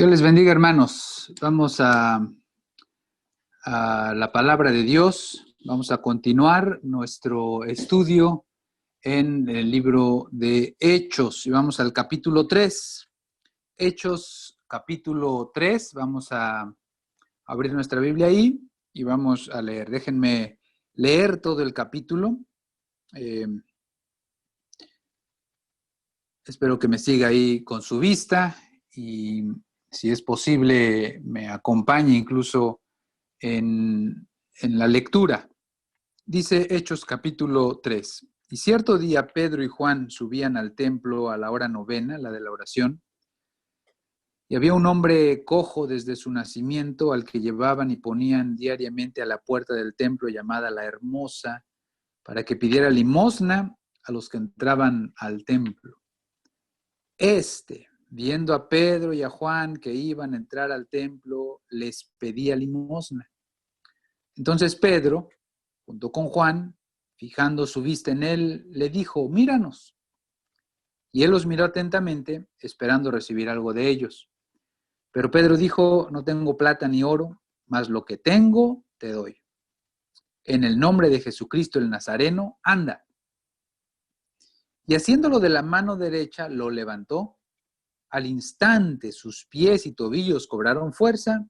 Dios les bendiga, hermanos. Vamos a la palabra de Dios. Vamos a continuar nuestro estudio en el libro de Hechos. Y vamos al capítulo 3. Hechos, capítulo 3. Vamos a abrir nuestra Biblia ahí y vamos a leer. Déjenme leer todo el capítulo. Espero que me siga ahí con su vista y si es posible me acompañe incluso en la lectura. Dice Hechos capítulo 3. Y cierto día Pedro y Juan subían al templo a la hora novena, la de la oración, y había un hombre cojo desde su nacimiento al que llevaban y ponían diariamente a la puerta del templo llamada La Hermosa, para que pidiera limosna a los que entraban al templo. Viendo a Pedro y a Juan que iban a entrar al templo, les pedía limosna. Entonces Pedro, junto con Juan, fijando su vista en él, le dijo: míranos. Y él los miró atentamente, esperando recibir algo de ellos. Pero Pedro dijo: no tengo plata ni oro, mas lo que tengo te doy. En el nombre de Jesucristo el Nazareno, anda. Y haciéndolo de la mano derecha, lo levantó. Al instante sus pies y tobillos cobraron fuerza,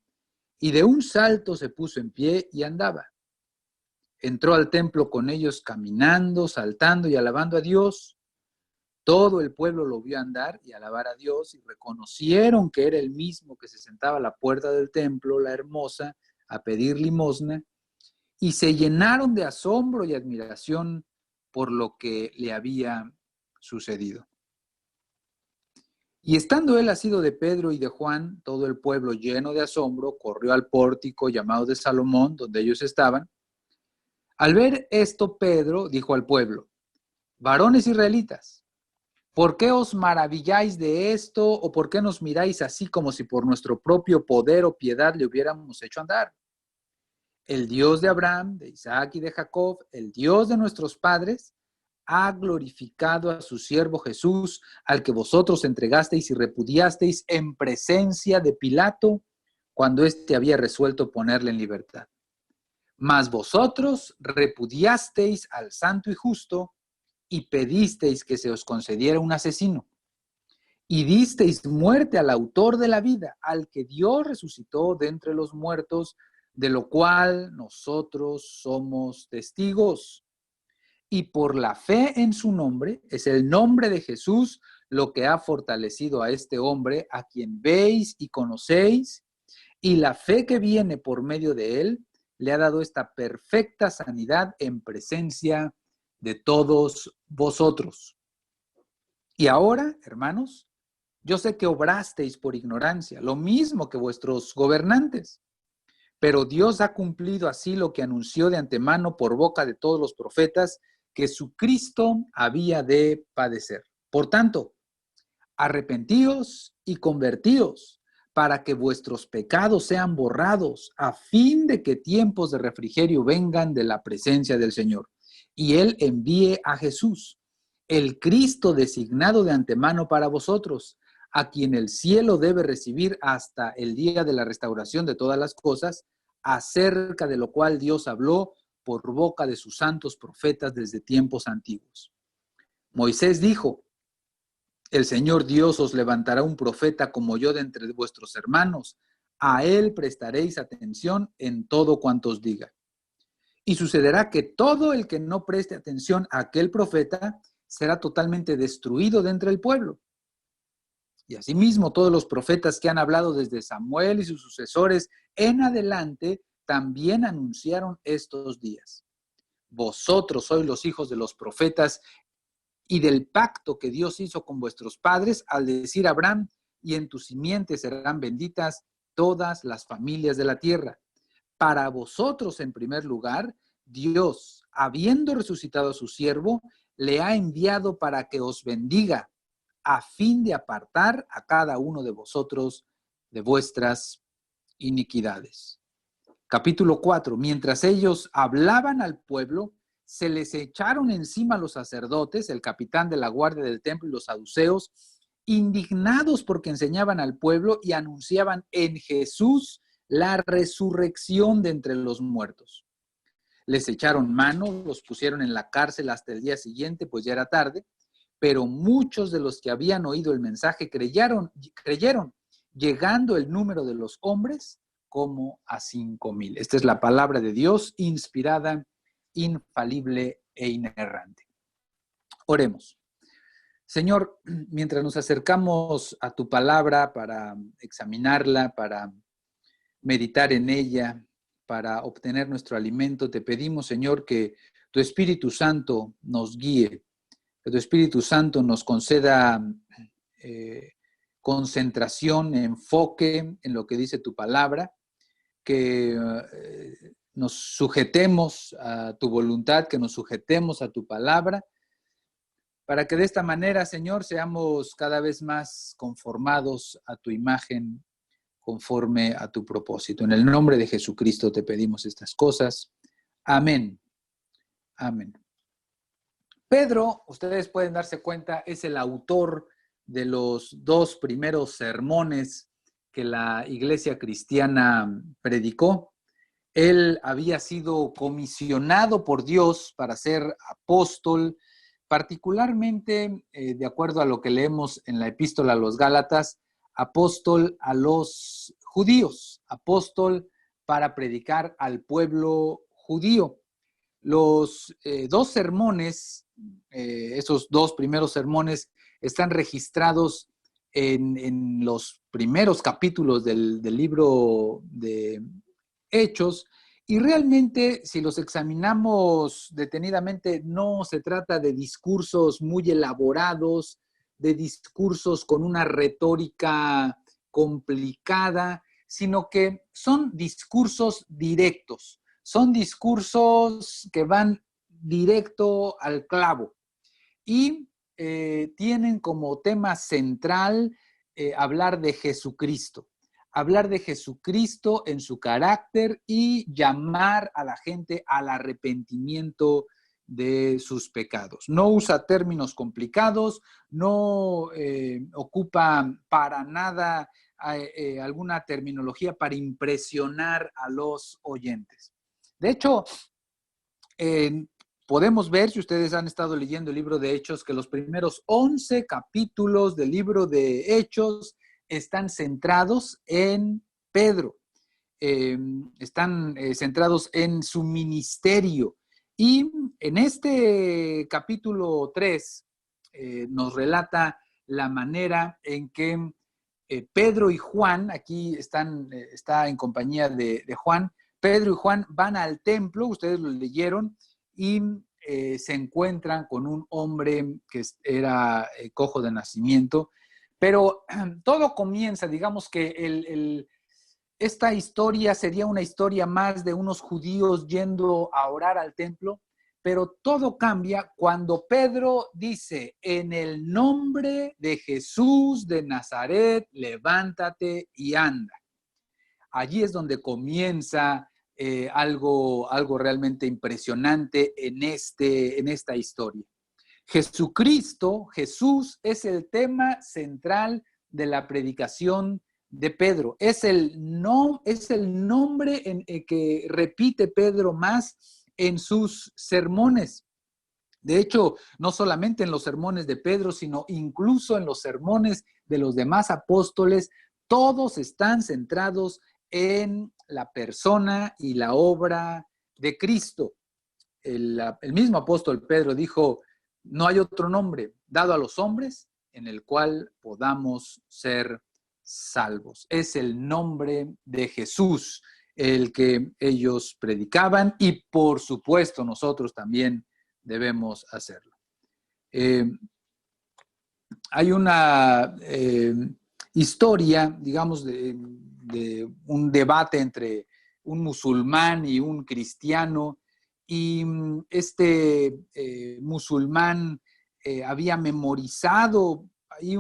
y de un salto se puso en pie y andaba. Entró al templo con ellos caminando, saltando y alabando a Dios. Todo el pueblo lo vio andar y alabar a Dios, y reconocieron que era el mismo que se sentaba a la puerta del templo, La Hermosa, a pedir limosna, y se llenaron de asombro y admiración por lo que le había sucedido. Y estando él asido de Pedro y de Juan, todo el pueblo lleno de asombro corrió al pórtico llamado de Salomón, donde ellos estaban. Al ver esto, Pedro dijo al pueblo: varones israelitas, ¿por qué os maravilláis de esto, o por qué nos miráis así como si por nuestro propio poder o piedad le hubiéramos hecho andar? El Dios de Abraham, de Isaac y de Jacob, el Dios de nuestros padres, ha glorificado a su siervo Jesús, al que vosotros entregasteis y repudiasteis en presencia de Pilato, cuando éste había resuelto ponerle en libertad. Mas vosotros repudiasteis al santo y justo, y pedisteis que se os concediera un asesino, y disteis muerte al autor de la vida, al que Dios resucitó de entre los muertos, de lo cual nosotros somos testigos. Y por la fe en su nombre, es el nombre de Jesús lo que ha fortalecido a este hombre, a quien veis y conocéis, y la fe que viene por medio de él le ha dado esta perfecta sanidad en presencia de todos vosotros. Y ahora, hermanos, yo sé que obrasteis por ignorancia, lo mismo que vuestros gobernantes, pero Dios ha cumplido así lo que anunció de antemano por boca de todos los profetas, que su Cristo había de padecer. Por tanto, arrepentíos y convertíos, para que vuestros pecados sean borrados, a fin de que tiempos de refrigerio vengan de la presencia del Señor, y Él envíe a Jesús, el Cristo designado de antemano para vosotros, a quien el cielo debe recibir hasta el día de la restauración de todas las cosas, acerca de lo cual Dios habló por boca de sus santos profetas desde tiempos antiguos. Moisés dijo: el Señor Dios os levantará un profeta como yo de entre vuestros hermanos. A él prestaréis atención en todo cuanto os diga. Y sucederá que todo el que no preste atención a aquel profeta será totalmente destruido de entre el pueblo. Y asimismo todos los profetas que han hablado desde Samuel y sus sucesores en adelante también anunciaron estos días. Vosotros sois los hijos de los profetas y del pacto que Dios hizo con vuestros padres al decir a Abraham: y en tu simiente serán benditas todas las familias de la tierra. Para vosotros, en primer lugar, Dios, habiendo resucitado a su siervo, le ha enviado para que os bendiga, a fin de apartar a cada uno de vosotros de vuestras iniquidades. Capítulo 4. Mientras ellos hablaban al pueblo, se les echaron encima los sacerdotes, el capitán de la guardia del templo y los saduceos, indignados porque enseñaban al pueblo y anunciaban en Jesús la resurrección de entre los muertos. Les echaron mano, los pusieron en la cárcel hasta el día siguiente, pues ya era tarde, pero muchos de los que habían oído el mensaje creyeron, llegando el número de los hombres como a 5,000. Esta es la palabra de Dios, inspirada, infalible e inerrante. Oremos. Señor, mientras nos acercamos a tu palabra para examinarla, para meditar en ella, para obtener nuestro alimento, te pedimos, Señor, que tu Espíritu Santo nos guíe, que tu Espíritu Santo nos conceda concentración, enfoque en lo que dice tu palabra, que nos sujetemos a tu voluntad, que nos sujetemos a tu palabra, para que de esta manera, Señor, seamos cada vez más conformados a tu imagen, conforme a tu propósito. En el nombre de Jesucristo te pedimos estas cosas. Amén. Amén. Pedro, ustedes pueden darse cuenta, es el autor de los 2 primeros sermones que la iglesia cristiana predicó. Él había sido comisionado por Dios para ser apóstol, particularmente, de acuerdo a lo que leemos en la epístola a los Gálatas, apóstol a los judíos, apóstol para predicar al pueblo judío. Los 2 sermones, esos 2 primeros sermones, están registrados en los primeros capítulos del libro de Hechos, y realmente, si los examinamos detenidamente, no se trata de discursos muy elaborados, de discursos con una retórica complicada, sino que son discursos directos, son discursos que van directo al clavo y tienen como tema central hablar de Jesucristo. Hablar de Jesucristo en su carácter y llamar a la gente al arrepentimiento de sus pecados. No usa términos complicados, no ocupa para nada alguna terminología para impresionar a los oyentes. De hecho, podemos ver, si ustedes han estado leyendo el libro de Hechos, que los primeros 11 capítulos del libro de Hechos están centrados en Pedro, están centrados en su ministerio. Y en este capítulo 3 nos relata la manera en que Pedro y Juan, aquí está en compañía de Juan, Pedro y Juan van al templo, ustedes lo leyeron, y se encuentran con un hombre que era cojo de nacimiento. Pero todo comienza, digamos que esta historia sería una historia más de unos judíos yendo a orar al templo, pero todo cambia cuando Pedro dice, en el nombre de Jesús de Nazaret, levántate y anda. Allí es donde comienza algo realmente impresionante en esta historia. Jesucristo, Jesús, es el tema central de la predicación de Pedro. Es el nombre que repite Pedro más en sus sermones. De hecho, no solamente en los sermones de Pedro, sino incluso en los sermones de los demás apóstoles, todos están centrados en la persona y la obra de Cristo. El mismo apóstol Pedro dijo, no hay otro nombre dado a los hombres en el cual podamos ser salvos. Es el nombre de Jesús el que ellos predicaban y por supuesto nosotros también debemos hacerlo. Hay una historia, digamos, de un debate entre un musulmán y un cristiano, y este musulmán había memorizado ahí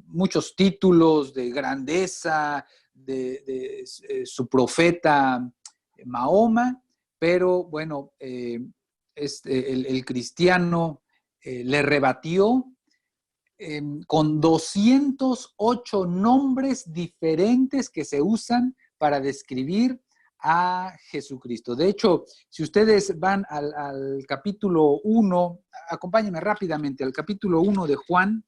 muchos títulos de grandeza de su profeta Mahoma, pero bueno, el cristiano le rebatió con 208 nombres diferentes que se usan para describir a Jesucristo. De hecho, si ustedes van al capítulo 1, acompáñenme rápidamente al capítulo 1 de Juan.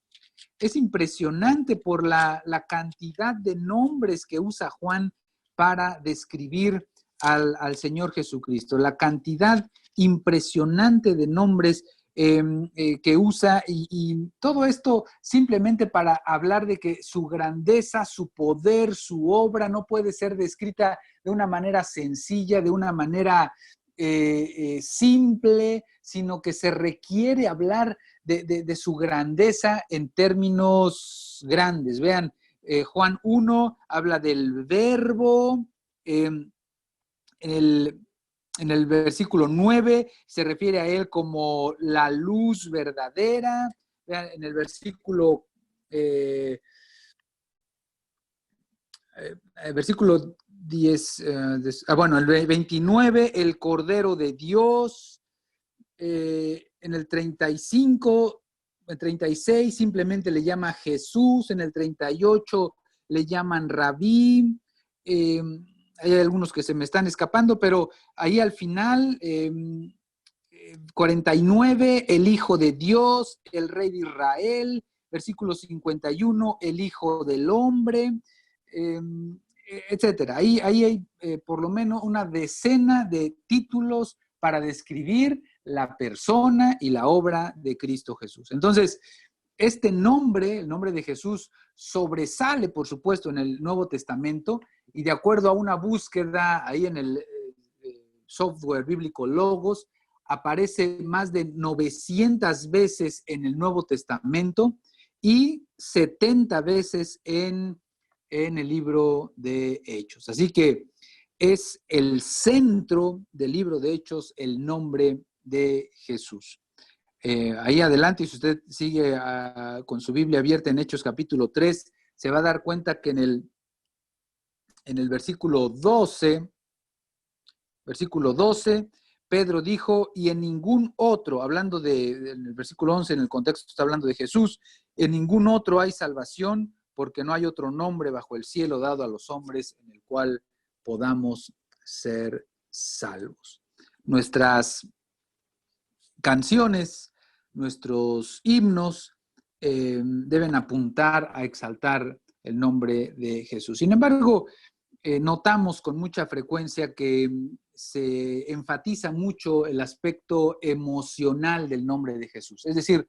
Es impresionante por la cantidad de nombres que usa Juan para describir al Señor Jesucristo, la cantidad impresionante de nombres que usa y todo esto simplemente para hablar de que su grandeza, su poder, su obra no puede ser descrita de una manera sencilla, de una manera simple, sino que se requiere hablar de su grandeza en términos grandes. Vean, Juan 1 habla del verbo, en el versículo 9 se refiere a él como la luz verdadera. Vean, en el versículo versículo 10, bueno, el 29, el Cordero de Dios. En el 35, el 36 simplemente le llama Jesús, en el 38 le llaman Rabí. Hay algunos que se me están escapando, pero ahí al final, 49, el Hijo de Dios, el Rey de Israel, versículo 51, el Hijo del Hombre, etcétera. Ahí hay por lo menos una decena de títulos para describir la persona y la obra de Cristo Jesús. Entonces, este nombre, el nombre de Jesús, sobresale, por supuesto, en el Nuevo Testamento, y de acuerdo a una búsqueda ahí en el software bíblico Logos, aparece más de 900 veces en el Nuevo Testamento y 70 veces en el libro de Hechos. Así que es el centro del libro de Hechos el nombre de Jesús. Ahí adelante, si usted sigue con su Biblia abierta en Hechos capítulo 3, se va a dar cuenta que en el versículo 12, Pedro dijo, y en ningún otro, hablando en el versículo 11, en el contexto está hablando de Jesús, en ningún otro hay salvación, porque no hay otro nombre bajo el cielo dado a los hombres en el cual podamos ser salvos. Nuestras canciones, nuestros himnos deben apuntar a exaltar el nombre de Jesús. Sin embargo, notamos con mucha frecuencia que se enfatiza mucho el aspecto emocional del nombre de Jesús. Es decir,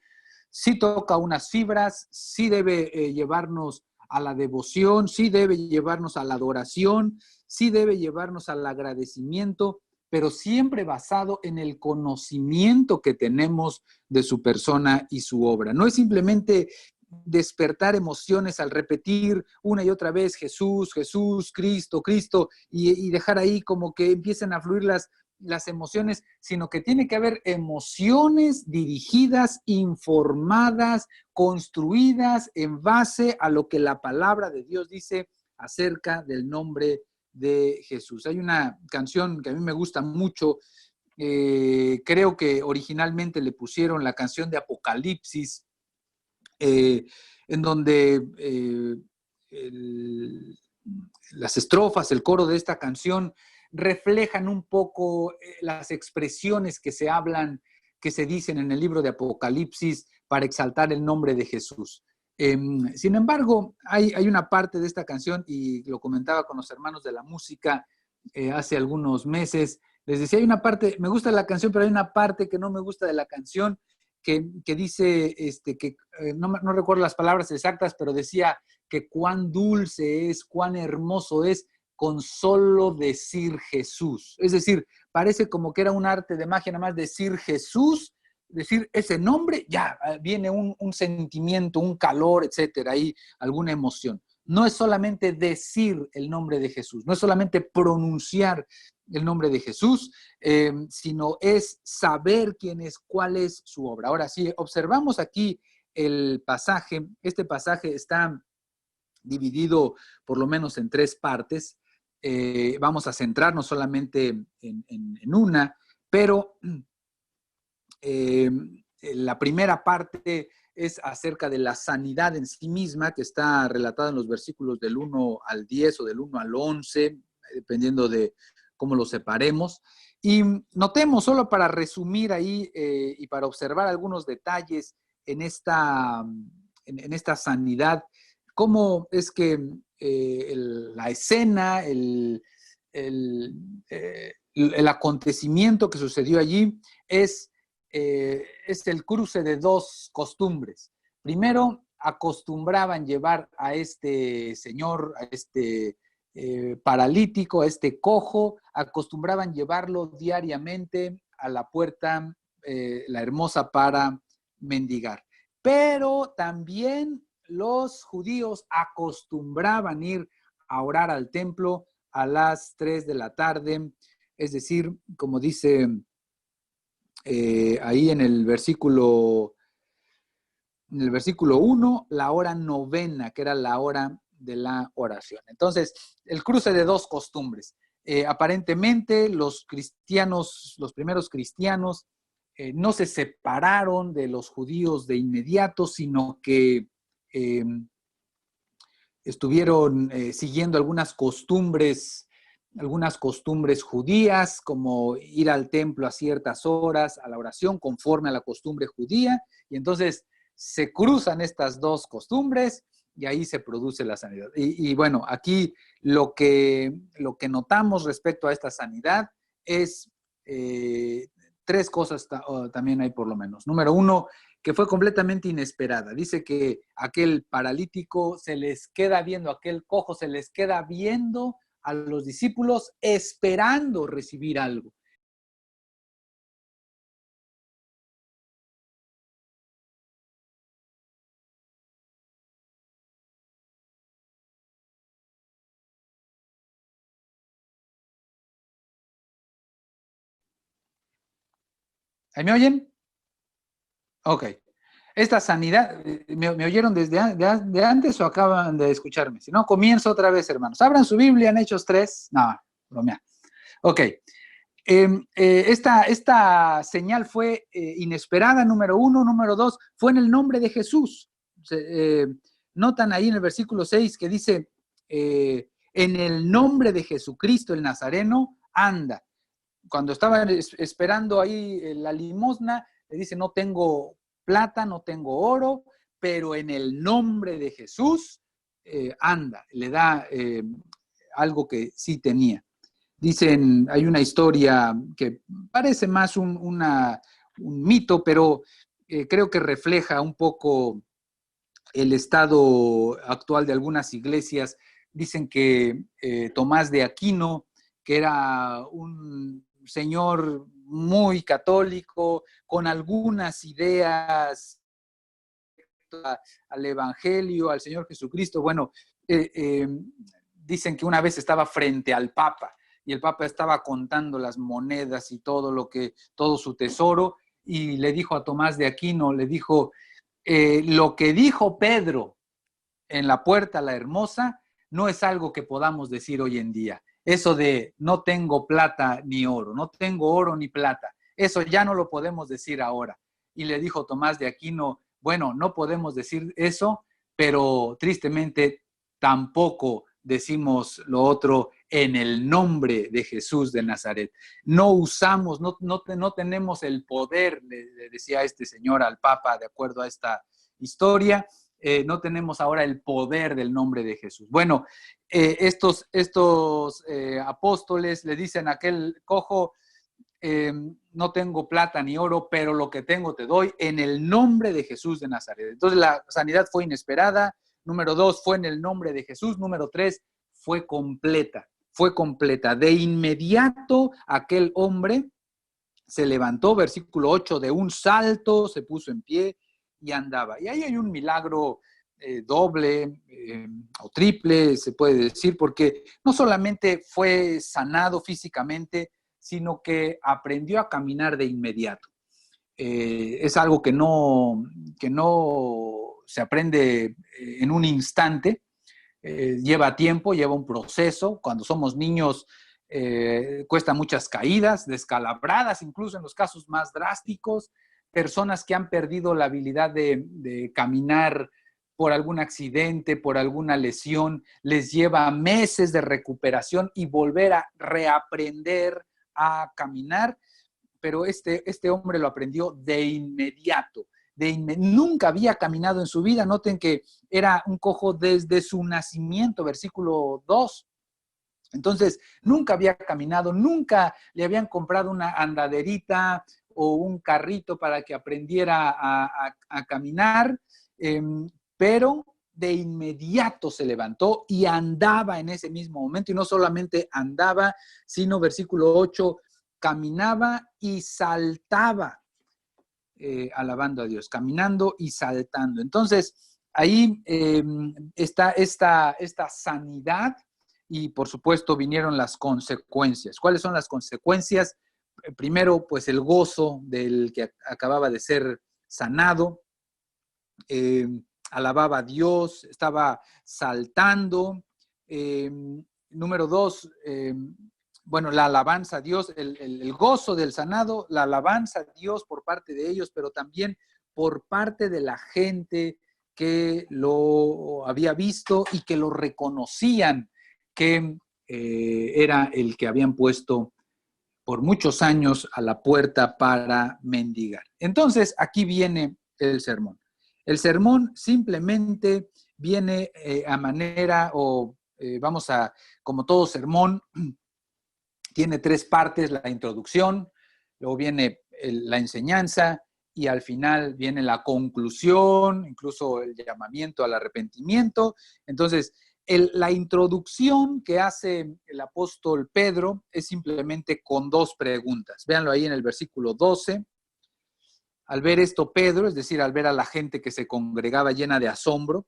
sí toca unas fibras, sí debe llevarnos a la devoción, sí debe llevarnos a la adoración, sí debe llevarnos al agradecimiento, pero siempre basado en el conocimiento que tenemos de su persona y su obra. No es simplemente despertar emociones al repetir una y otra vez Jesús, Jesús, Cristo, Cristo, y dejar ahí como que empiecen a fluir las emociones, sino que tiene que haber emociones dirigidas, informadas, construidas en base a lo que la palabra de Dios dice acerca del nombre de Jesús. Hay una canción que a mí me gusta mucho, creo que originalmente le pusieron la canción de Apocalipsis, en donde las estrofas, el coro de esta canción reflejan un poco las expresiones que se hablan, que se dicen en el libro de Apocalipsis para exaltar el nombre de Jesús. Sin embargo, hay una parte de esta canción, y lo comentaba con los hermanos de la música hace algunos meses, les decía, hay una parte, me gusta la canción, pero hay una parte que no me gusta de la canción, que dice, no recuerdo las palabras exactas, pero decía que cuán dulce es, cuán hermoso es con solo decir Jesús. Es decir, parece como que era un arte de magia nada más decir Jesús, decir ese nombre, ya viene un sentimiento, un calor, etcétera, ahí alguna emoción. No es solamente decir el nombre de Jesús, no es solamente pronunciar el nombre de Jesús, sino es saber quién es, cuál es su obra. Ahora, si observamos aquí el pasaje, este pasaje está dividido por lo menos en 3 partes. Vamos a centrarnos solamente en una, pero la primera parte es acerca de la sanidad en sí misma, que está relatada en los versículos del 1 al 10 o del 1 al 11, dependiendo de cómo lo separemos. Y notemos, solo para resumir ahí y para observar algunos detalles en esta sanidad, cómo es que la escena, el acontecimiento que sucedió allí es el cruce de dos costumbres. Primero, acostumbraban llevar a este señor, a este paralítico, a este cojo, acostumbraban llevarlo diariamente a la puerta, la hermosa, para mendigar. Pero también los judíos acostumbraban ir a orar al templo a las 3 de la tarde, es decir, como dice ahí en el versículo 1, la hora novena, que era la hora de la oración. Entonces, el cruce de dos costumbres. Aparentemente, los cristianos, los primeros cristianos, no se separaron de los judíos de inmediato, sino que estuvieron siguiendo algunas costumbres judías, como ir al templo a ciertas horas, a la oración, conforme a la costumbre judía, y entonces se cruzan estas dos costumbres y ahí se produce la sanidad. Y bueno, aquí lo que notamos respecto a esta sanidad es tres cosas también hay por lo menos. Número uno, que fue completamente inesperada. Dice que aquel paralítico se les queda viendo, aquel cojo se les queda viendo a los discípulos esperando recibir algo. ¿Ahí me oyen? Ok. Esta sanidad, ¿me oyeron desde de antes o acaban de escucharme? Si no, comienzo otra vez, hermanos. Abran su Biblia en Hechos 3. No, bromea. Ok. Esta señal fue inesperada, número uno. Número dos, fue en el nombre de Jesús. Notan ahí en el versículo 6 que dice, en el nombre de Jesucristo el Nazareno, anda. Cuando estaban esperando ahí la limosna, le dice, no tengo plata, no tengo oro, pero en el nombre de Jesús, anda. Le da algo que sí tenía. Dicen, hay una historia que parece más un mito, pero creo que refleja un poco el estado actual de algunas iglesias. Dicen que Tomás de Aquino, que era un señor muy católico, con algunas ideas al Evangelio, al Señor Jesucristo, bueno, dicen que una vez estaba frente al Papa y el Papa estaba contando las monedas y todo su tesoro, y le dijo a Tomás de Aquino, le dijo, lo que dijo Pedro en la puerta la hermosa no es algo que podamos decir hoy en día. Eso de no tengo plata ni oro, no tengo oro ni plata, eso ya no lo podemos decir ahora. Y le dijo Tomás de Aquino, bueno, no podemos decir eso, pero tristemente tampoco decimos lo otro en el nombre de Jesús de Nazaret. No usamos, no tenemos el poder, le decía este señor al Papa, de acuerdo a esta historia, no tenemos ahora el poder del nombre de Jesús. Bueno, estos apóstoles le dicen a aquel cojo, no tengo plata ni oro, pero lo que tengo te doy en el nombre de Jesús de Nazaret. Entonces la sanidad fue inesperada. Número 2, fue en el nombre de Jesús. Número 3, fue completa. Fue completa. De inmediato aquel hombre se levantó, versículo 8, de un salto, se puso en pie y andaba. Y ahí hay un milagro doble o triple, se puede decir, porque no solamente fue sanado físicamente, sino que aprendió a caminar de inmediato. Es algo que no se aprende en un instante, lleva tiempo, lleva un proceso. Cuando somos niños cuesta muchas caídas, descalabradas, incluso en los casos más drásticos, personas que han perdido la habilidad de caminar por algún accidente, por alguna lesión, les lleva meses de recuperación y volver a reaprender a caminar, pero este hombre lo aprendió de inmediato. Nunca había caminado en su vida. Noten que era un cojo desde su nacimiento, versículo 2. Entonces, nunca había caminado, nunca le habían comprado una andaderita o un carrito para que aprendiera a caminar, pero de inmediato se levantó y andaba en ese mismo momento, y no solamente andaba, sino, versículo 8, caminaba y saltaba, alabando a Dios, caminando y saltando. Entonces, ahí está esta sanidad, y por supuesto vinieron las consecuencias. ¿Cuáles son las consecuencias? Primero, pues el gozo del que acababa de ser sanado, alababa a Dios, estaba saltando. Número 2, bueno, la alabanza a Dios, el gozo del sanado, la alabanza a Dios por parte de ellos, pero también por parte de la gente que lo había visto y que lo reconocían, que era el que habían puesto por muchos años a la puerta para mendigar. Entonces, aquí viene el sermón. El sermón simplemente viene a manera, o vamos a, como todo sermón, tiene tres partes: la introducción, luego viene la enseñanza, y al final viene la conclusión, incluso el llamamiento al arrepentimiento. Entonces, la introducción que hace el apóstol Pedro es simplemente con dos preguntas. Véanlo ahí en el versículo 12. Al ver esto, Pedro, es decir, al ver a la gente que se congregaba llena de asombro,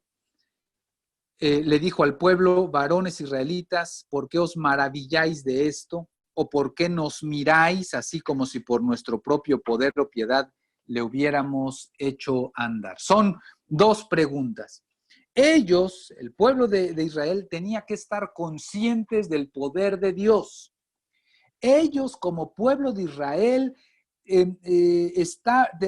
le dijo al pueblo: varones israelitas, ¿por qué os maravilláis de esto? ¿O por qué nos miráis así como si por nuestro propio poder o piedad le hubiéramos hecho andar? Son dos preguntas. Ellos, el pueblo de Israel, tenía que estar conscientes del poder de Dios. Ellos, como pueblo de Israel,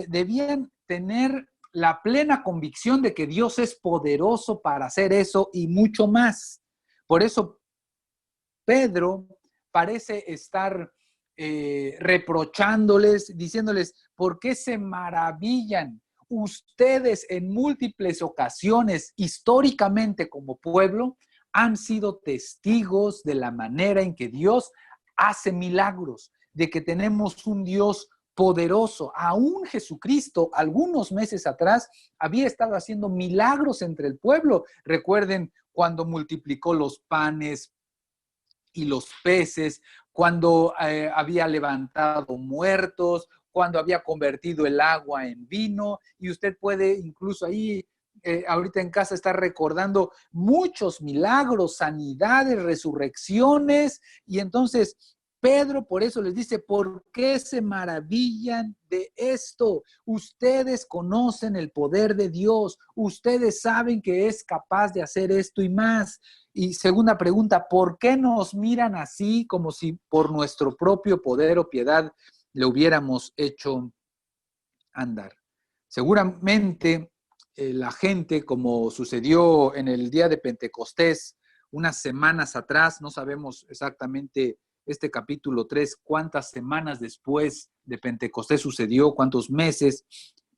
debían tener la plena convicción de que Dios es poderoso para hacer eso y mucho más. Por eso Pedro parece estar reprochándoles, diciéndoles: ¿por qué se maravillan? Ustedes en múltiples ocasiones, históricamente como pueblo, han sido testigos de la manera en que Dios hace milagros, de que tenemos un Dios poderoso. Aún Jesucristo, algunos meses atrás, había estado haciendo milagros entre el pueblo. Recuerden cuando multiplicó los panes y los peces, cuando había levantado muertos, cuando había convertido el agua en vino, y usted puede incluso ahí, ahorita en casa, estar recordando muchos milagros, sanidades, resurrecciones. Y entonces Pedro por eso les dice: ¿por qué se maravillan de esto? Ustedes conocen el poder de Dios, ustedes saben que es capaz de hacer esto y más. Y segunda pregunta: ¿por qué nos miran así como si por nuestro propio poder o piedad le hubiéramos hecho andar? Seguramente la gente, como sucedió en el día de Pentecostés, unas semanas atrás, no sabemos exactamente este capítulo 3, cuántas semanas después de Pentecostés sucedió, cuántos meses,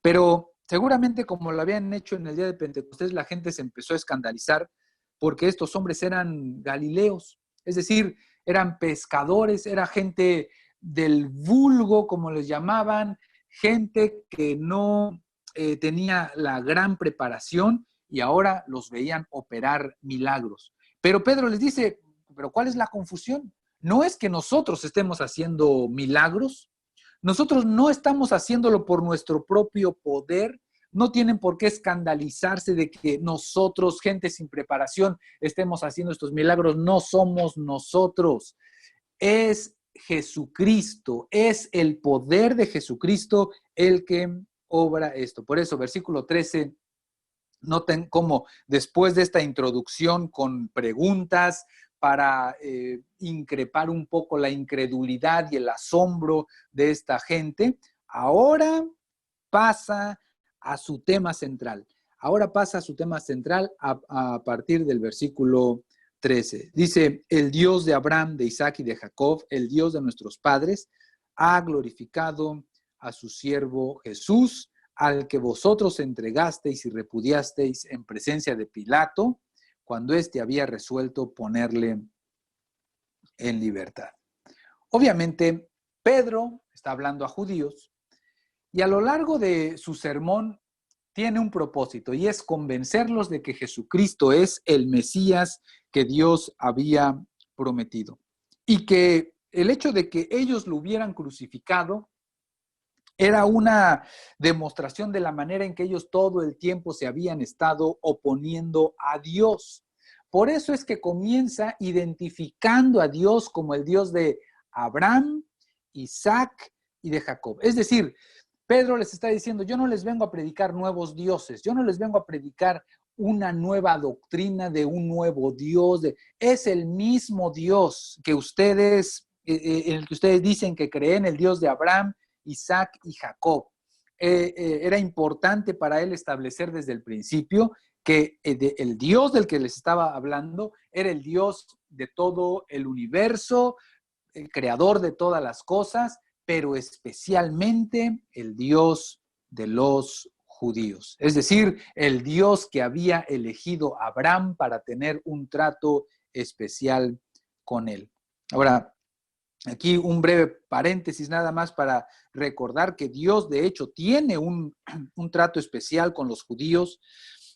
pero seguramente como lo habían hecho en el día de Pentecostés, la gente se empezó a escandalizar porque estos hombres eran galileos, es decir, eran pescadores, era gente del vulgo, como les llamaban, gente que no tenía la gran preparación, y ahora los veían operar milagros. Pero Pedro les dice: ¿pero cuál es la confusión? No es que nosotros estemos haciendo milagros, nosotros no estamos haciéndolo por nuestro propio poder. No tienen por qué escandalizarse de que nosotros, gente sin preparación, estemos haciendo estos milagros. No somos nosotros, es Jesucristo, es el poder de Jesucristo el que obra esto. Por eso, versículo 13, noten cómo después de esta introducción con preguntas para increpar un poco la incredulidad y el asombro de esta gente, ahora pasa a su tema central. Ahora pasa a su tema central a partir del versículo 13. Dice, el Dios de Abraham, de Isaac y de Jacob, el Dios de nuestros padres, ha glorificado a su siervo Jesús, al que vosotros entregasteis y repudiasteis en presencia de Pilato, cuando éste había resuelto ponerle en libertad. Obviamente, Pedro está hablando a judíos y a lo largo de su sermón tiene un propósito y es convencerlos de que Jesucristo es el Mesías que Dios había prometido y que el hecho de que ellos lo hubieran crucificado era una demostración de la manera en que ellos todo el tiempo se habían estado oponiendo a Dios. Por eso es que comienza identificando a Dios como el Dios de Abraham, Isaac y de Jacob. Es decir, Pedro les está diciendo, yo no les vengo a predicar nuevos dioses, yo no les vengo a predicar una nueva doctrina de un nuevo Dios, es el mismo Dios que ustedes, en el que ustedes dicen que creen, el Dios de Abraham, Isaac y Jacob. Era importante para él establecer desde el principio que el Dios del que les estaba hablando era el Dios de todo el universo, el creador de todas las cosas, pero especialmente el Dios de los judíos. Es decir, el Dios que había elegido a Abraham para tener un trato especial con él. Ahora, aquí un breve paréntesis nada más para recordar que Dios de hecho tiene un trato especial con los judíos,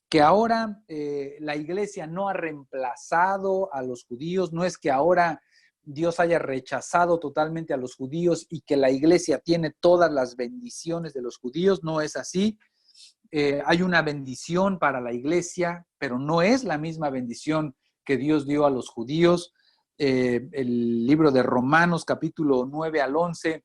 que ahora la iglesia no ha reemplazado a los judíos, no es que ahora Dios haya rechazado totalmente a los judíos y que la iglesia tiene todas las bendiciones de los judíos, no es así. Hay una bendición para la iglesia, pero no es la misma bendición que Dios dio a los judíos. El libro de Romanos, capítulo 9 al 11,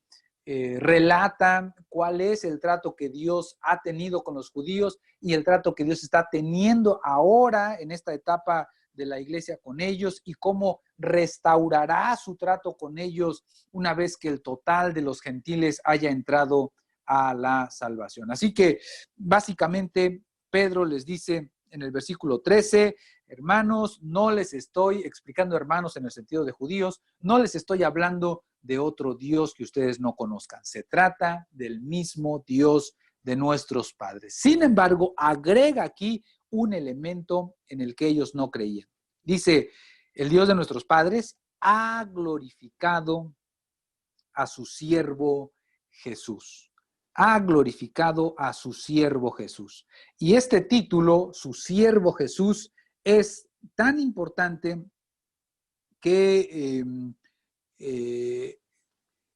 relata cuál es el trato que Dios ha tenido con los judíos y el trato que Dios está teniendo ahora en esta etapa de la iglesia con ellos y cómo restaurará su trato con ellos una vez que el total de los gentiles haya entrado a la salvación. Así que básicamente Pedro les dice en el versículo 13, hermanos, no les estoy explicando hermanos en el sentido de judíos, no les estoy hablando de otro Dios que ustedes no conozcan. Se trata del mismo Dios de nuestros padres. Sin embargo, agrega aquí un elemento en el que ellos no creían. Dice, el Dios de nuestros padres ha glorificado a su siervo Jesús. Ha glorificado a su siervo Jesús. Y este título, su siervo Jesús, es tan importante que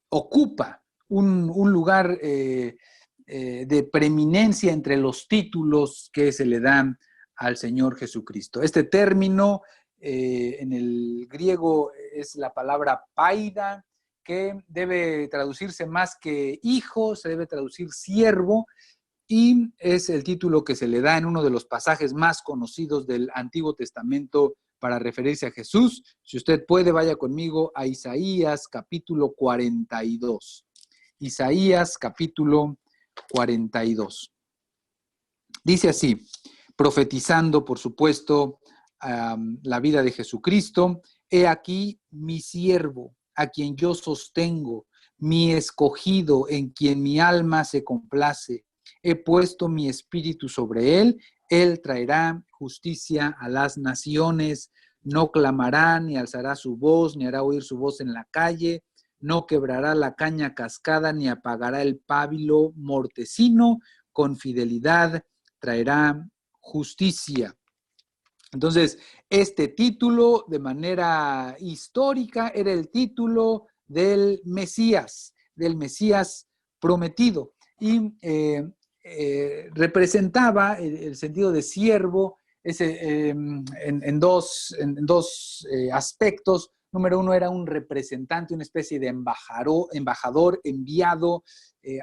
ocupa un lugar de preeminencia entre los títulos que se le dan al Señor Jesucristo. Este término en el griego es la palabra paida, que debe traducirse más que hijo, se debe traducir siervo, y es el título que se le da en uno de los pasajes más conocidos del Antiguo Testamento para referirse a Jesús. Si usted puede, vaya conmigo a Isaías capítulo 42. Isaías capítulo 42. Dice así, profetizando, por supuesto, la vida de Jesucristo: he aquí mi siervo, a quien yo sostengo, mi escogido, en quien mi alma se complace. He puesto mi espíritu sobre él, él traerá justicia a las naciones, no clamará, ni alzará su voz, ni hará oír su voz en la calle, no quebrará la caña cascada, ni apagará el pábilo mortecino, con fidelidad traerá justicia. Entonces, este título, de manera histórica, era el título del Mesías prometido. Y representaba el sentido de siervo en dos aspectos. Número uno, era un representante, una especie de embajador enviado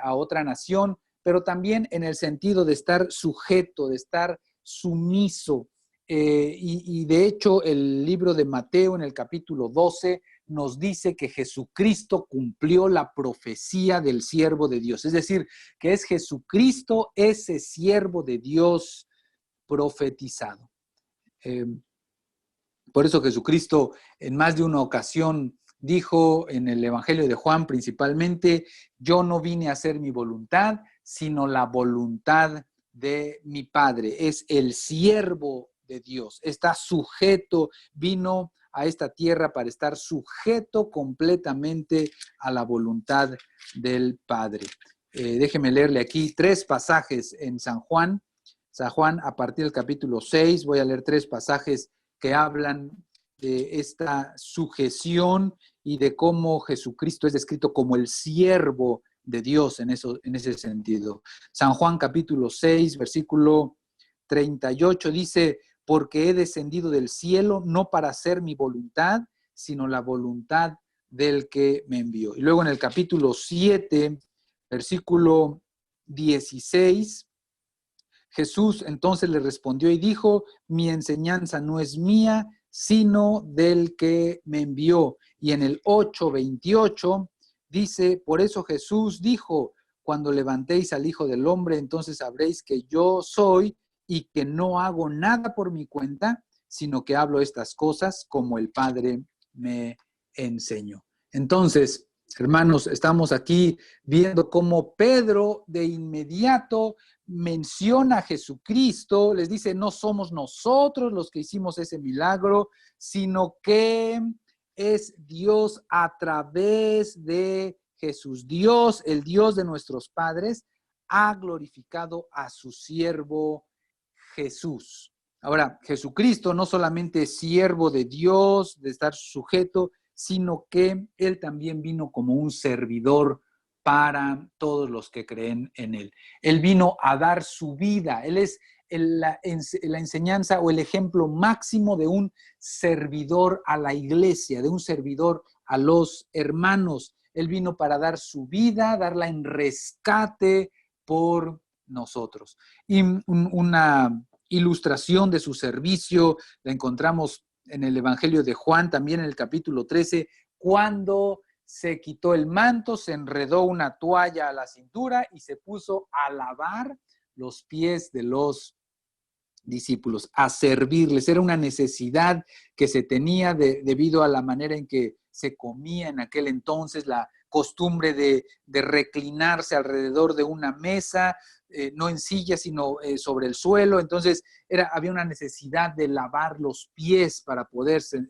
a otra nación, pero también en el sentido de estar sujeto, de estar sumiso. y de hecho el libro de Mateo en el capítulo 12 nos dice que Jesucristo cumplió la profecía del siervo de Dios. Es decir, que es Jesucristo ese siervo de Dios profetizado. Por eso Jesucristo en más de una ocasión dijo en el Evangelio de Juan principalmente, yo no vine a hacer mi voluntad, sino la voluntad de mi Padre. Es el siervo de Dios, está sujeto, vino a esta tierra para estar sujeto completamente a la voluntad del Padre. Déjeme leerle aquí 3 pasajes en San Juan. San Juan, a partir del capítulo 6, voy a leer 3 pasajes que hablan de esta sujeción y de cómo Jesucristo es descrito como el siervo de Dios en ese sentido. San Juan capítulo 6, versículo 38 dice, porque he descendido del cielo no para hacer mi voluntad, sino la voluntad del que me envió. Y luego en el capítulo 7, versículo 16, Jesús entonces le respondió y dijo, mi enseñanza no es mía, sino del que me envió. Y en el 8:28 dice, por eso Jesús dijo, cuando levantéis al Hijo del Hombre, entonces sabréis que yo soy y que no hago nada por mi cuenta, sino que hablo estas cosas como el Padre me enseñó. Entonces, hermanos, estamos aquí viendo cómo Pedro de inmediato menciona a Jesucristo, les dice, no somos nosotros los que hicimos ese milagro, sino que es Dios a través de Jesús. Dios, el Dios de nuestros padres, ha glorificado a su siervo Jesús. Ahora, Jesucristo no solamente es siervo de Dios, de estar sujeto, sino que Él también vino como un servidor para todos los que creen en Él. Él vino a dar su vida. Él es la enseñanza o el ejemplo máximo de un servidor a la iglesia, de un servidor a los hermanos. Él vino para dar su vida, darla en rescate por nosotros. Y una ilustración de su servicio la encontramos en el Evangelio de Juan, también en el capítulo 13, cuando se quitó el manto, se enredó una toalla a la cintura y se puso a lavar los pies de los discípulos, a servirles. Era una necesidad que se tenía debido a la manera en que se comía en aquel entonces, la costumbre de reclinarse alrededor de una mesa, no en silla, sino sobre el suelo. Entonces había una necesidad de lavar los pies para poderse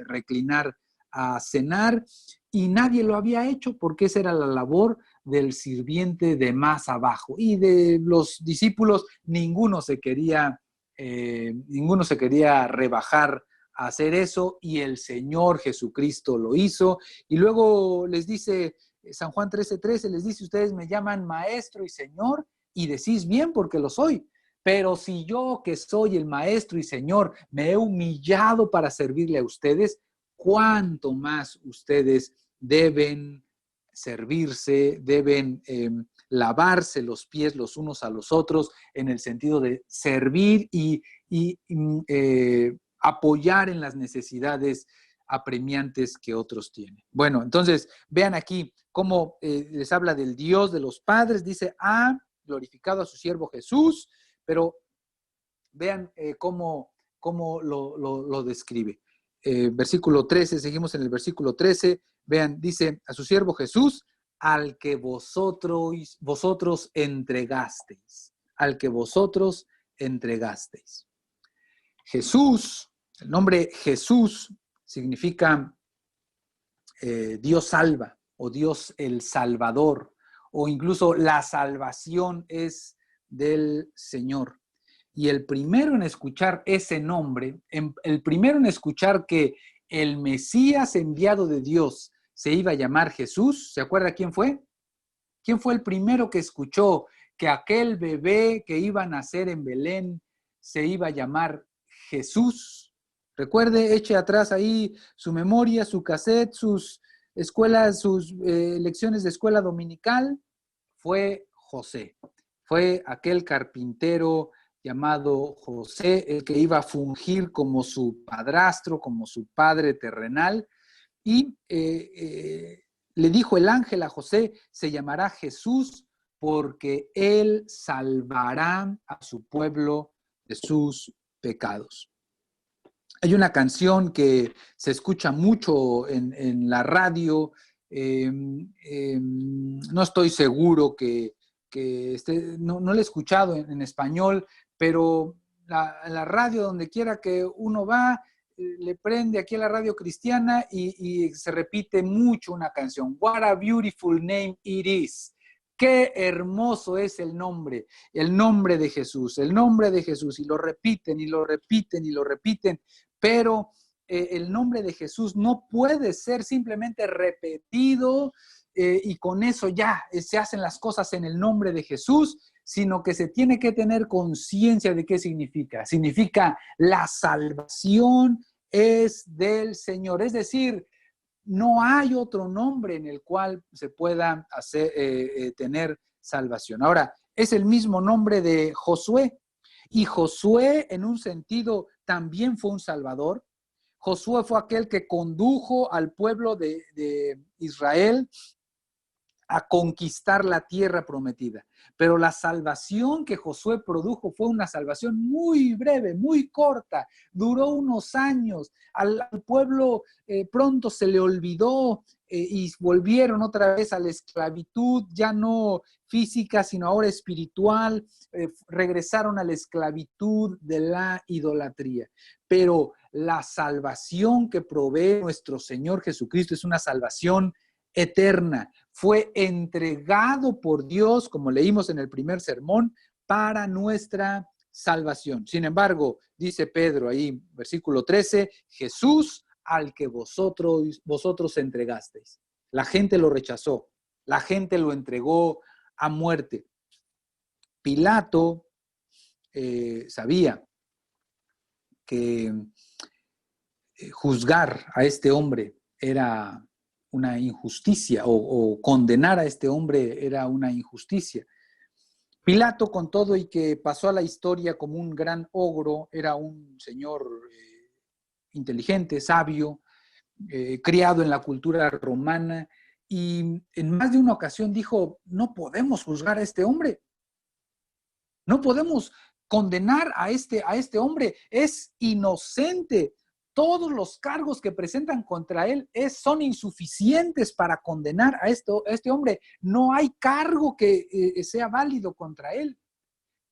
reclinar a cenar, y nadie lo había hecho porque esa era la labor del sirviente de más abajo. Y de los discípulos ninguno se quería rebajar a hacer eso, y el Señor Jesucristo lo hizo. Y luego les dice, San Juan 13:13, les dice, ustedes me llaman maestro y Señor, y decís bien porque lo soy. Pero si yo, que soy el maestro y Señor, me he humillado para servirle a ustedes, ¿cuánto más ustedes deben servirse, deben lavarse los pies los unos a los otros, en el sentido de servir y apoyar en las necesidades apremiantes que otros tienen? Bueno, entonces vean aquí cómo les habla del Dios de los padres. Dice, ha glorificado a su siervo Jesús, pero vean cómo lo describe. Versículo 13, seguimos en el versículo 13, vean, dice, a su siervo Jesús, al que vosotros entregasteis, al que vosotros entregasteis. Jesús, el nombre Jesús significa Dios salva, o Dios el Salvador, o incluso la salvación es del Señor. Y el primero en escuchar ese nombre, el primero en escuchar que el Mesías enviado de Dios se iba a llamar Jesús, ¿se acuerda quién fue? ¿Quién fue el primero que escuchó que aquel bebé que iba a nacer en Belén se iba a llamar Jesús? Recuerde, eche atrás ahí su memoria, su cassette, sus escuelas, sus lecciones de escuela dominical. Fue José, fue aquel carpintero llamado José, el que iba a fungir como su padrastro, como su padre terrenal, y le dijo el ángel a José, se llamará Jesús porque él salvará a su pueblo de sus pecados. Hay una canción que se escucha mucho en la radio, no estoy seguro no la he escuchado en español, pero la radio, donde quiera que uno va, le prende aquí a la radio cristiana y se repite mucho una canción. What a beautiful name it is. Qué hermoso es el nombre de Jesús, el nombre de Jesús, y lo repiten y lo repiten y lo repiten, pero el nombre de Jesús no puede ser simplemente repetido y con eso ya se hacen las cosas en el nombre de Jesús, sino que se tiene que tener conciencia de qué significa. Significa la salvación es del Señor, es decir, no hay otro nombre en el cual se pueda tener salvación. Ahora, es el mismo nombre de Josué, y Josué en un sentido también fue un salvador. Josué fue aquel que condujo al pueblo de Israel a conquistar la tierra prometida. Pero la salvación que Josué produjo fue una salvación muy breve, muy corta, duró unos años. Al pueblo pronto se le olvidó y volvieron otra vez a la esclavitud, ya no física, sino ahora espiritual. Regresaron a la esclavitud de la idolatría. Pero la salvación que provee nuestro Señor Jesucristo es una salvación eterna. Fue entregado por Dios, como leímos en el primer sermón, para nuestra salvación. Sin embargo, dice Pedro ahí, versículo 13, Jesús al que vosotros entregasteis. La gente lo rechazó, la gente lo entregó a muerte. Pilato sabía que juzgar a este hombre era una injusticia, o condenar a este hombre era una injusticia. Pilato, con todo y que pasó a la historia como un gran ogro, era un señor inteligente, sabio, criado en la cultura romana, y en más de una ocasión dijo, no podemos juzgar a este hombre, no podemos condenar a este hombre, es inocente. Todos los cargos que presentan contra él son insuficientes para condenar a este hombre. No hay cargo que sea válido contra él.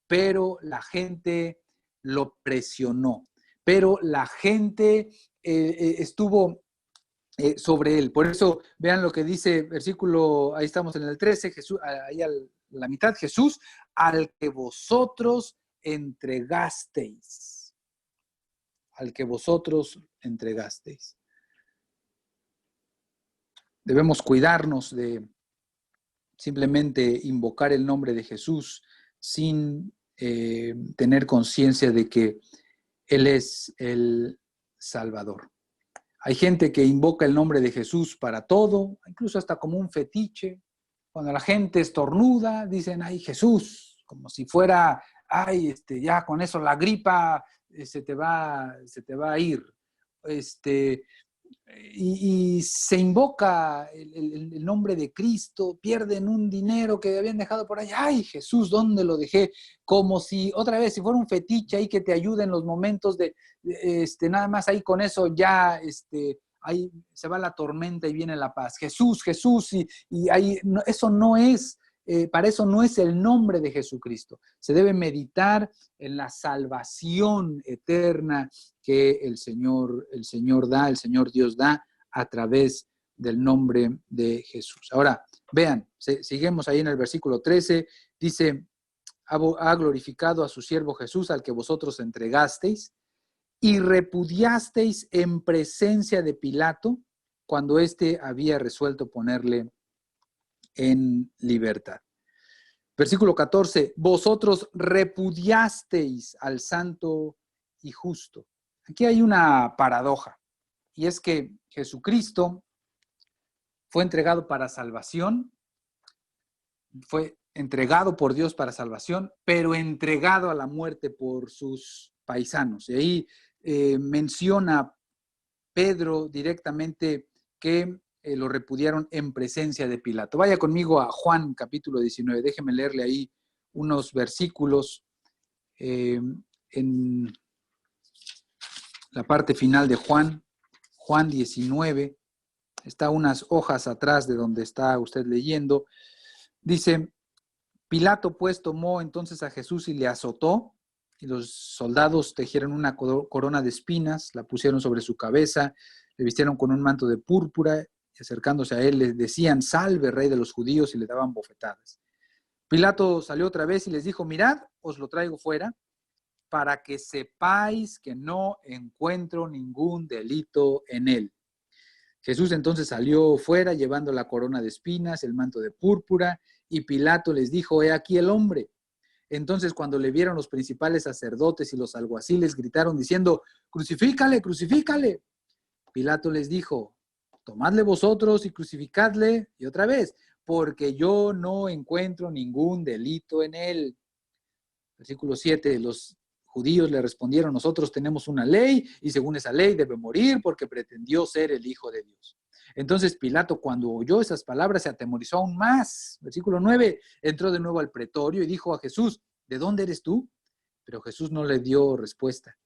Pero la gente lo presionó. Pero la gente estuvo sobre él. Por eso, vean lo que dice versículo, ahí estamos en el 13, Jesús, ahí a la mitad, Jesús, al que vosotros entregasteis. Al que vosotros entregasteis. Debemos cuidarnos de simplemente invocar el nombre de Jesús sin tener conciencia de que Él es el Salvador. Hay gente que invoca el nombre de Jesús para todo, incluso hasta como un fetiche. Cuando la gente estornuda, dicen, ay, Jesús, como si fuera, ay, ya con eso la gripa se te va a ir. Y se invoca el nombre de Cristo, pierden un dinero que habían dejado por ahí. ¡Ay, Jesús, dónde lo dejé! Como si, otra vez, si fuera un fetiche ahí que te ayude en los momentos de nada más ahí con eso ya, ahí se va la tormenta y viene la paz. Jesús, Jesús, y ahí, no, eso no es, para eso no es el nombre de Jesucristo. Se debe meditar en la salvación eterna que el Señor da, el Señor Dios da a través del nombre de Jesús. Ahora, vean, seguimos ahí en el versículo 13, dice, ha glorificado a su siervo Jesús, al que vosotros entregasteis, y repudiasteis en presencia de Pilato, cuando éste había resuelto ponerle en libertad. Versículo 14, vosotros repudiasteis al santo y justo. Aquí hay una paradoja, y es que Jesucristo fue entregado para salvación, fue entregado por Dios para salvación, pero entregado a la muerte por sus paisanos. Y ahí menciona Pedro directamente que lo repudiaron en presencia de Pilato. Vaya conmigo a Juan capítulo 19, déjeme leerle ahí unos versículos en la parte final de Juan 19, está unas hojas atrás de donde está usted leyendo. Dice, Pilato pues tomó entonces a Jesús y le azotó, y los soldados tejieron una corona de espinas, la pusieron sobre su cabeza, le vistieron con un manto de púrpura, y acercándose a él le decían, salve, rey de los judíos, y le daban bofetadas. Pilato salió otra vez y les dijo, mirad, os lo traigo fuera, para que sepáis que no encuentro ningún delito en él. Jesús entonces salió fuera llevando la corona de espinas, el manto de púrpura, y Pilato les dijo, he aquí el hombre. Entonces cuando le vieron los principales sacerdotes y los alguaciles, gritaron diciendo, crucifícale, crucifícale. Pilato les dijo, tomadle vosotros y crucificadle, y otra vez, porque yo no encuentro ningún delito en él. Versículo 7, los judíos le respondieron, nosotros tenemos una ley y según esa ley debe morir porque pretendió ser el Hijo de Dios. Entonces Pilato, cuando oyó esas palabras, se atemorizó aún más. Versículo 9, entró de nuevo al pretorio y dijo a Jesús, ¿de dónde eres tú? Pero Jesús no le dio respuesta.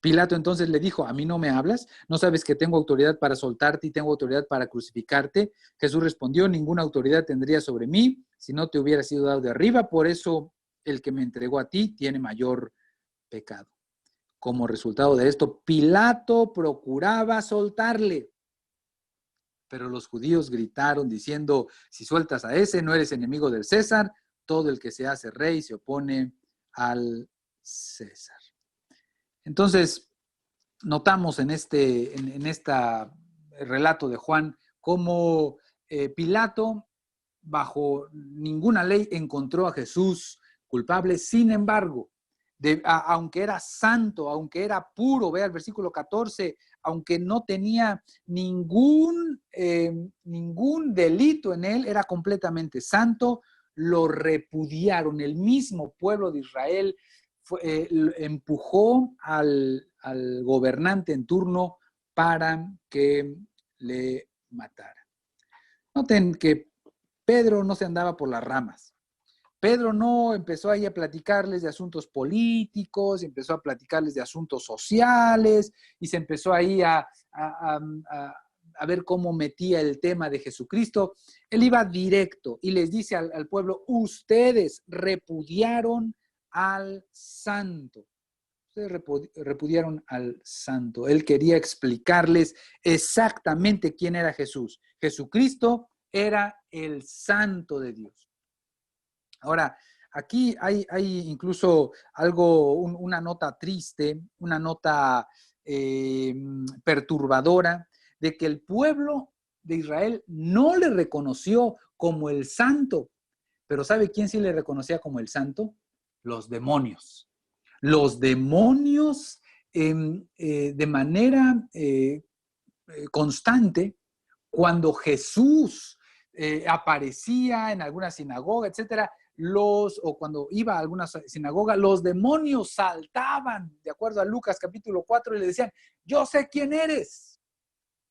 Pilato entonces le dijo, ¿a mí no me hablas? ¿No sabes que tengo autoridad para soltarte y tengo autoridad para crucificarte? Jesús respondió, ninguna autoridad tendría sobre mí si no te hubiera sido dado de arriba, por eso el que me entregó a ti tiene mayor pecado. Como resultado de esto, Pilato procuraba soltarle, pero los judíos gritaron diciendo, si sueltas a ese, no eres enemigo del César, todo el que se hace rey se opone al César. Entonces, notamos en este relato de Juan cómo Pilato, bajo ninguna ley, encontró a Jesús culpable. Sin embargo, aunque era santo, aunque era puro, vea el versículo 14, aunque no tenía ningún delito en él, era completamente santo, lo repudiaron. El mismo pueblo de Israel empujó al gobernante en turno para que le matara. Noten que Pedro no se andaba por las ramas. Pedro no empezó ahí a platicarles de asuntos políticos, empezó a platicarles de asuntos sociales y se empezó ahí a ver cómo metía el tema de Jesucristo. Él iba directo y les dice al pueblo, ustedes repudiaron al santo. Ustedes repudiaron al santo. Él quería explicarles exactamente quién era Jesús. Jesucristo era el santo de Dios. Ahora, aquí hay incluso algo, una nota triste, una nota perturbadora, de que el pueblo de Israel no le reconoció como el santo. Pero ¿sabe quién sí le reconocía como el santo? Los demonios. Los demonios de manera constante, cuando Jesús aparecía en alguna sinagoga, etcétera, o cuando iba a alguna sinagoga, los demonios saltaban, de acuerdo a Lucas capítulo 4, y le decían, yo sé quién eres,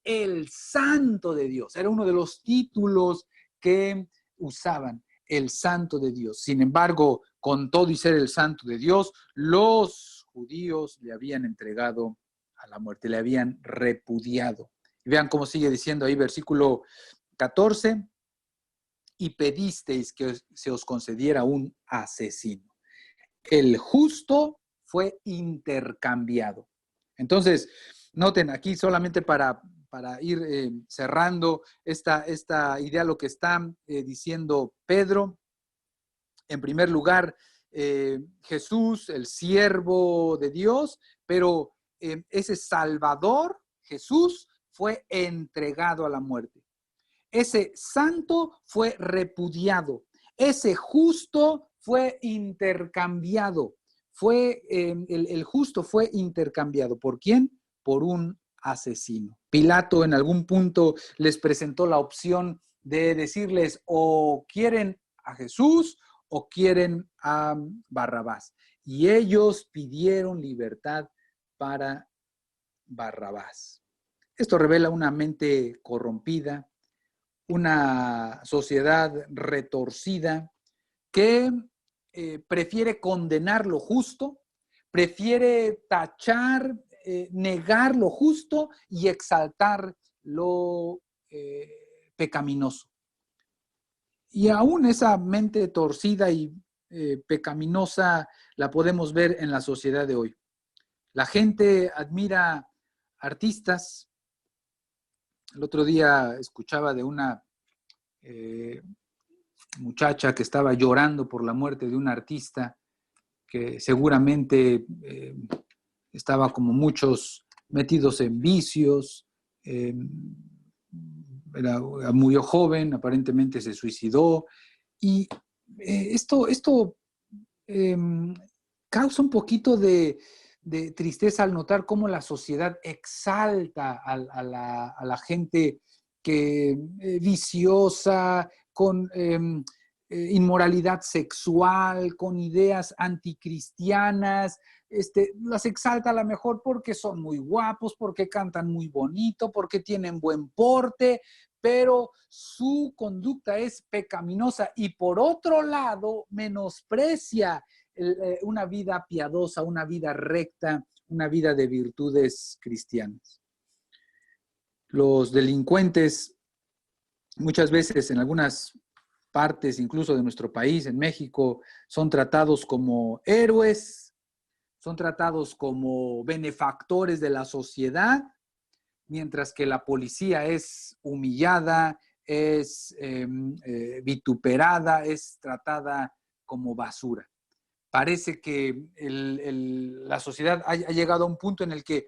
el santo de Dios. Era uno de los títulos que usaban, el santo de Dios. Sin embargo, con todo y ser el santo de Dios, los judíos le habían entregado a la muerte, le habían repudiado. Y vean cómo sigue diciendo ahí, versículo 14, y pedisteis que se os concediera un asesino. El justo fue intercambiado. Entonces, noten aquí solamente para ir cerrando esta idea, lo que está diciendo Pedro. En primer lugar, Jesús, el siervo de Dios, pero ese Salvador, Jesús, fue entregado a la muerte. Ese santo fue repudiado. Ese justo fue intercambiado. El justo fue intercambiado. ¿Por quién? Por un asesino. Pilato en algún punto les presentó la opción de decirles o quieren a Jesús o quieren a Barrabás. Y ellos pidieron libertad para Barrabás. Esto revela una mente corrompida, una sociedad retorcida que prefiere condenar lo justo, prefiere tachar, negar lo justo y exaltar lo pecaminoso. Y aún esa mente torcida y pecaminosa la podemos ver en la sociedad de hoy. La gente admira artistas. El otro día escuchaba de una muchacha que estaba llorando por la muerte de un artista que seguramente estaba como muchos metidos en vicios, era muy joven, aparentemente se suicidó, y esto causa un poquito de tristeza al notar cómo la sociedad exalta a la gente que viciosa, con inmoralidad sexual, con ideas anticristianas, las exalta a lo mejor porque son muy guapos, porque cantan muy bonito, porque tienen buen porte, pero su conducta es pecaminosa y por otro lado menosprecia una vida piadosa, una vida recta, una vida de virtudes cristianas. Los delincuentes muchas veces en algunas partes incluso de nuestro país, en México, son tratados como héroes, son tratados como benefactores de la sociedad, mientras que la policía es humillada, es vituperada, es tratada como basura. Parece que la sociedad ha llegado a un punto en el que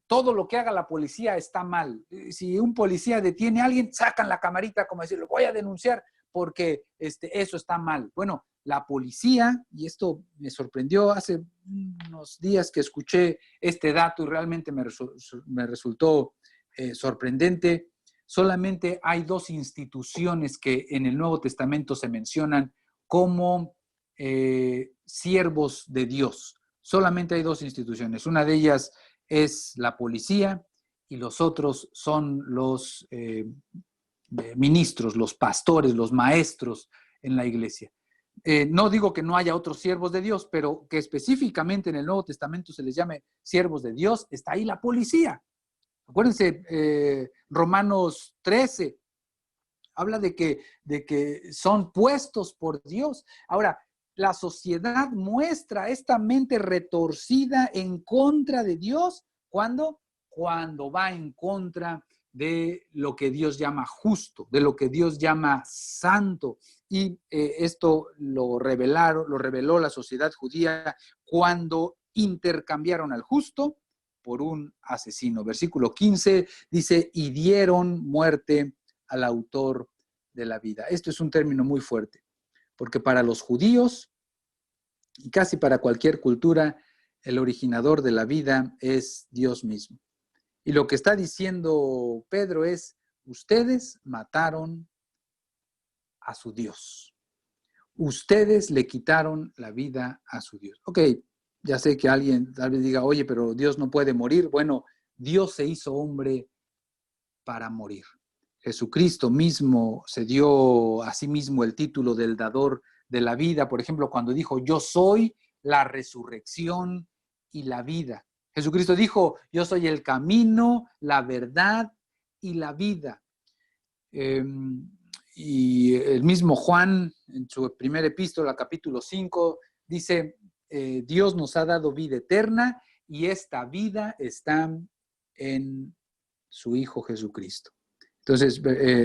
todo lo que haga la policía está mal. Si un policía detiene a alguien, sacan la camarita como decir, lo voy a denunciar porque eso está mal. Bueno, la policía, y esto me sorprendió hace unos días que escuché este dato y realmente me resultó sorprendente, solamente hay 2 instituciones que en el Nuevo Testamento se mencionan como siervos de Dios. Solamente hay 2 instituciones. Una de ellas es la policía y los otros son los ministros, los pastores, los maestros en la iglesia. No digo que no haya otros siervos de Dios, pero que específicamente en el Nuevo Testamento se les llame siervos de Dios, está ahí la policía. Acuérdense, Romanos 13 habla de que son puestos por Dios. Ahora, la sociedad muestra esta mente retorcida en contra de Dios. ¿Cuándo? Cuando va en contra de lo que Dios llama justo, de lo que Dios llama santo. Y esto lo reveló la sociedad judía cuando intercambiaron al justo por un asesino. Versículo 15 dice, y dieron muerte al autor de la vida. Esto es un término muy fuerte, porque para los judíos y casi para cualquier cultura, el originador de la vida es Dios mismo. Y lo que está diciendo Pedro es, ustedes mataron a su Dios. Ustedes le quitaron la vida a su Dios. Ok, ya sé que alguien tal vez diga, oye, pero Dios no puede morir. Bueno, Dios se hizo hombre para morir. Jesucristo mismo se dio a sí mismo el título del dador de la vida. Por ejemplo, cuando dijo, yo soy la resurrección y la vida. Jesucristo dijo, yo soy el camino, la verdad y la vida. Y el mismo Juan, en su primera epístola, capítulo 5, dice, Dios nos ha dado vida eterna y esta vida está en su Hijo Jesucristo. Entonces,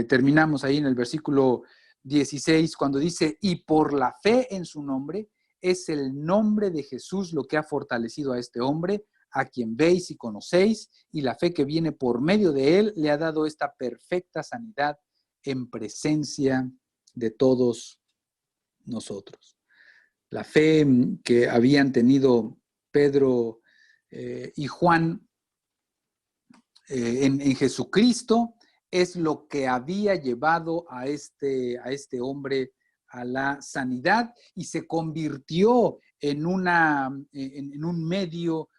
terminamos ahí en el versículo 16, cuando dice, y por la fe en su nombre, es el nombre de Jesús lo que ha fortalecido a este hombre, a quien veis y conocéis, y la fe que viene por medio de él le ha dado esta perfecta sanidad en presencia de todos nosotros. La fe que habían tenido Pedro y Juan en Jesucristo es lo que había llevado a este hombre a la sanidad y se convirtió en un medio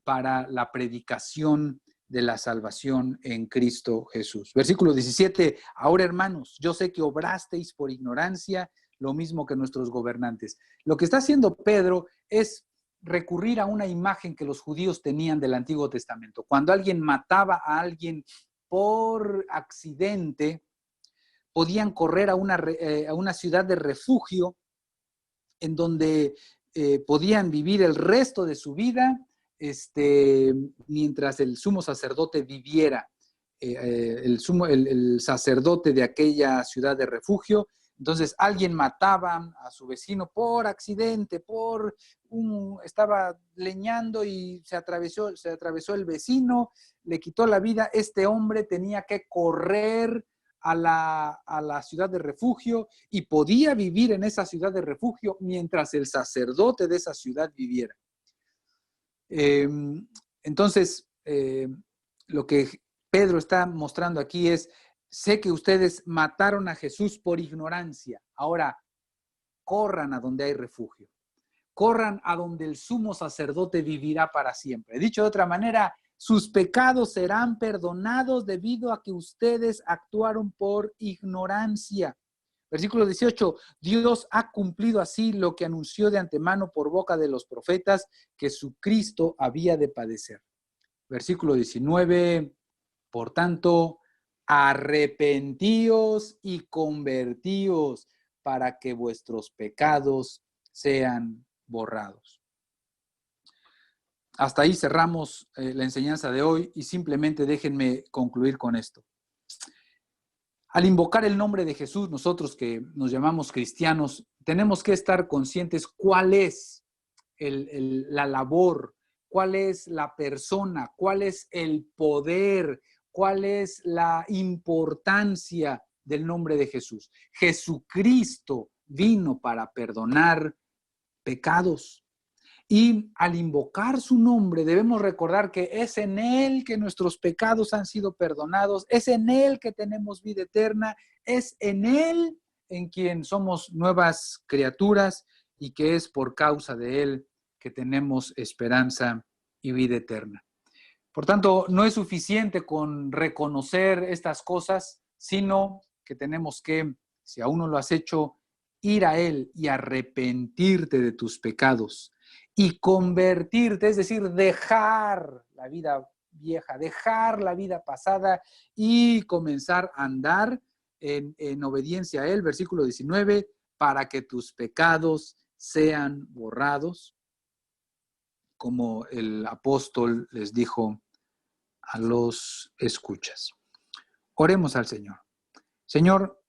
para la predicación de la salvación en Cristo Jesús. Versículo 17, ahora hermanos, yo sé que obrasteis por ignorancia, lo mismo que nuestros gobernantes. Lo que está haciendo Pedro es recurrir a una imagen que los judíos tenían del Antiguo Testamento. Cuando alguien mataba a alguien por accidente, podían correr a una ciudad de refugio en donde podían vivir el resto de su vida mientras el sumo sacerdote viviera. El sacerdote de aquella ciudad de refugio. Entonces alguien mataba a su vecino por accidente, estaba leñando y se atravesó el vecino, le quitó la vida. Este hombre tenía que correr a la ciudad de refugio y podía vivir en esa ciudad de refugio mientras el sacerdote de esa ciudad viviera. Entonces, lo que Pedro está mostrando aquí es, sé que ustedes mataron a Jesús por ignorancia. Ahora, corran a donde hay refugio. Corran a donde el sumo sacerdote vivirá para siempre. Dicho de otra manera, sus pecados serán perdonados debido a que ustedes actuaron por ignorancia. Versículo 18, Dios ha cumplido así lo que anunció de antemano por boca de los profetas, que su Cristo había de padecer. Versículo 19, por tanto, arrepentíos y convertíos para que vuestros pecados sean borrados. Hasta ahí cerramos la enseñanza de hoy y simplemente déjenme concluir con esto. Al invocar el nombre de Jesús, nosotros que nos llamamos cristianos, tenemos que estar conscientes cuál es la labor, cuál es la persona, cuál es el poder, cuál es la importancia del nombre de Jesús. Jesucristo vino para perdonar pecados. Y al invocar su nombre debemos recordar que es en Él que nuestros pecados han sido perdonados, es en Él que tenemos vida eterna, es en Él en quien somos nuevas criaturas y que es por causa de Él que tenemos esperanza y vida eterna. Por tanto, no es suficiente con reconocer estas cosas, sino que tenemos que, si aún no lo has hecho, ir a Él y arrepentirte de tus pecados y convertirte, es decir, dejar la vida vieja, dejar la vida pasada y comenzar a andar en obediencia a Él. Versículo 19, para que tus pecados sean borrados, como el apóstol les dijo a los escuchas. Oremos al Señor. Señor,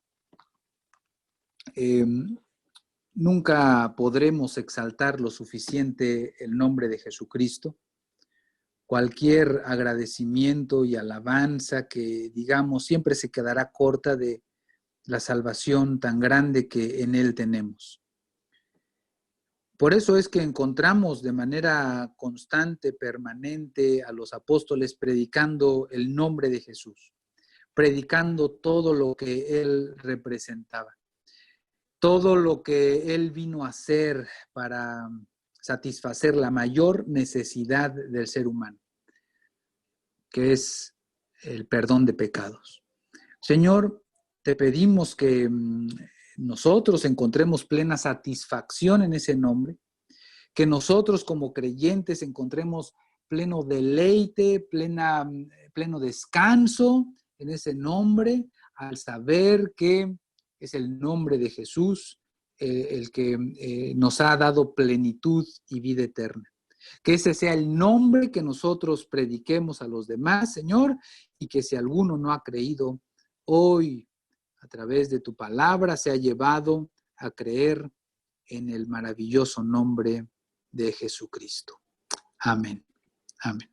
nunca podremos exaltar lo suficiente el nombre de Jesucristo. Cualquier agradecimiento y alabanza que digamos siempre se quedará corta de la salvación tan grande que en Él tenemos. Por eso es que encontramos de manera constante, permanente a los apóstoles predicando el nombre de Jesús, predicando todo lo que Él representaba, todo lo que Él vino a hacer para satisfacer la mayor necesidad del ser humano, que es el perdón de pecados. Señor, te pedimos que nosotros encontremos plena satisfacción en ese nombre, que nosotros como creyentes encontremos pleno deleite, pleno descanso en ese nombre, al saber que es el nombre de Jesús el que nos ha dado plenitud y vida eterna. Que ese sea el nombre que nosotros prediquemos a los demás, Señor, y que si alguno no ha creído, hoy a través de tu palabra se ha llevado a creer en el maravilloso nombre de Jesucristo. Amén. Amén.